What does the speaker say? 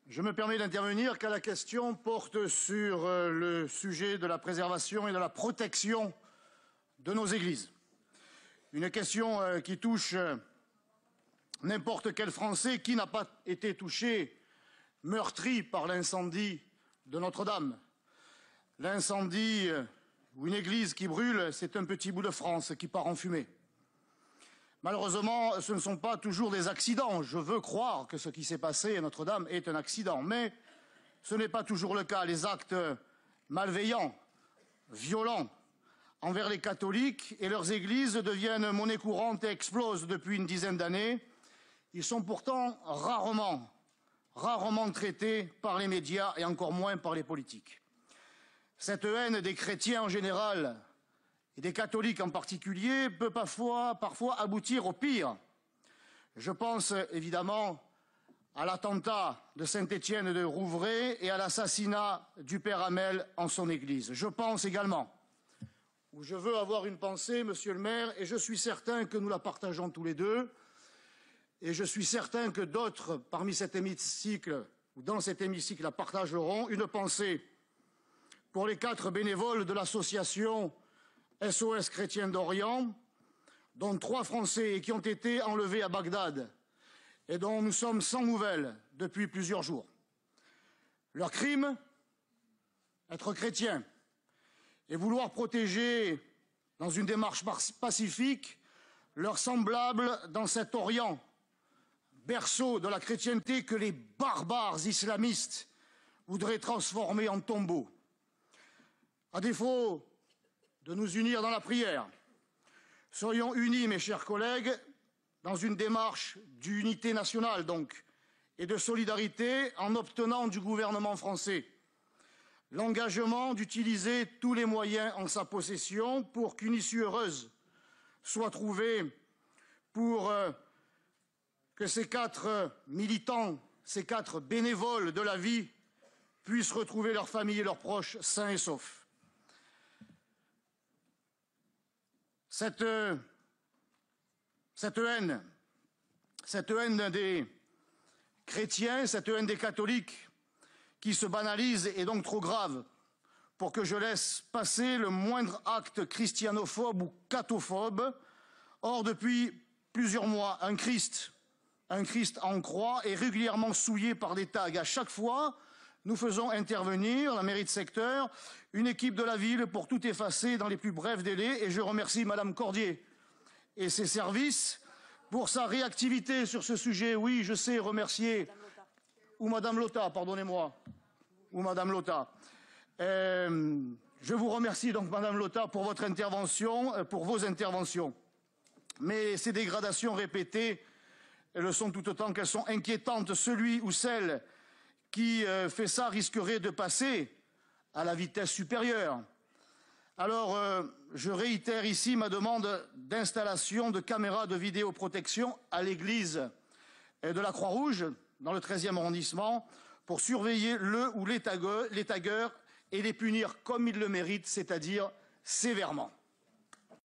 Je me permets d'intervenir car la question porte sur le sujet de la préservation et de la protection de nos églises. Une question qui touche n'importe quel Français qui n'a pas été touché, meurtri par l'incendie de Notre-Dame. L'incendie ou une église qui brûle, c'est un petit bout de France qui part en fumée. Malheureusement, ce ne sont pas toujours des accidents. Je veux croire que ce qui s'est passé à Notre-Dame est un accident, mais ce n'est pas toujours le cas. Les actes malveillants, violents envers les catholiques et leurs églises deviennent monnaie courante et explosent depuis une dizaine d'années. Ils sont pourtant rarement traités par les médias et encore moins par les politiques. Cette haine des chrétiens en général et des catholiques en particulier peut parfois aboutir au pire. Je pense évidemment à l'attentat de Saint-Étienne de Rouvray et à l'assassinat du père Hamel en son église. Je pense également, ou je veux avoir une pensée, monsieur le maire, et je suis certain que nous la partageons tous les deux, et je suis certain que d'autres parmi cet hémicycle ou dans cet hémicycle la partageront, une pensée pour les 4 bénévoles de l'association SOS Chrétiens d'Orient, dont 3 Français et qui ont été enlevés à Bagdad et dont nous sommes sans nouvelles depuis plusieurs jours. Leur crime, être chrétien et vouloir protéger, dans une démarche pacifique, leurs semblables dans cet Orient, berceau de la chrétienté que les barbares islamistes voudraient transformer en tombeau. À défaut de nous unir dans la prière, soyons unis, mes chers collègues, dans une démarche d'unité nationale, donc, et de solidarité, en obtenant du gouvernement français l'engagement d'utiliser tous les moyens en sa possession pour qu'une issue heureuse soit trouvée pour que ces 4 militants, ces 4 bénévoles de la vie puissent retrouver leurs familles et leurs proches sains et saufs. Cette haine des chrétiens, cette haine des catholiques qui se banalise est donc trop grave pour que je laisse passer le moindre acte christianophobe ou cathophobe. Or, depuis plusieurs mois, un Christ en croix est régulièrement souillé par des tags. À chaque fois, nous faisons intervenir la mairie de secteur, une équipe de la ville pour tout effacer dans les plus brefs délais. Et je remercie Madame Cordier et ses services pour sa réactivité sur ce sujet. Oui, je sais remercier... Ou Madame Lotta, pardonnez-moi. Ou Madame Lotta. Je vous remercie donc, Madame Lotta, pour votre intervention, pour vos interventions. Mais ces dégradations répétées, elles le sont tout autant qu'elles sont inquiétantes. Celui ou celle qui fait ça risquerait de passer à la vitesse supérieure. Alors, je réitère ici ma demande d'installation de caméras de vidéoprotection à l'église de la Croix-Rouge, dans le 13e arrondissement, pour surveiller le ou les tagueurs et les punir comme ils le méritent, c'est-à-dire sévèrement.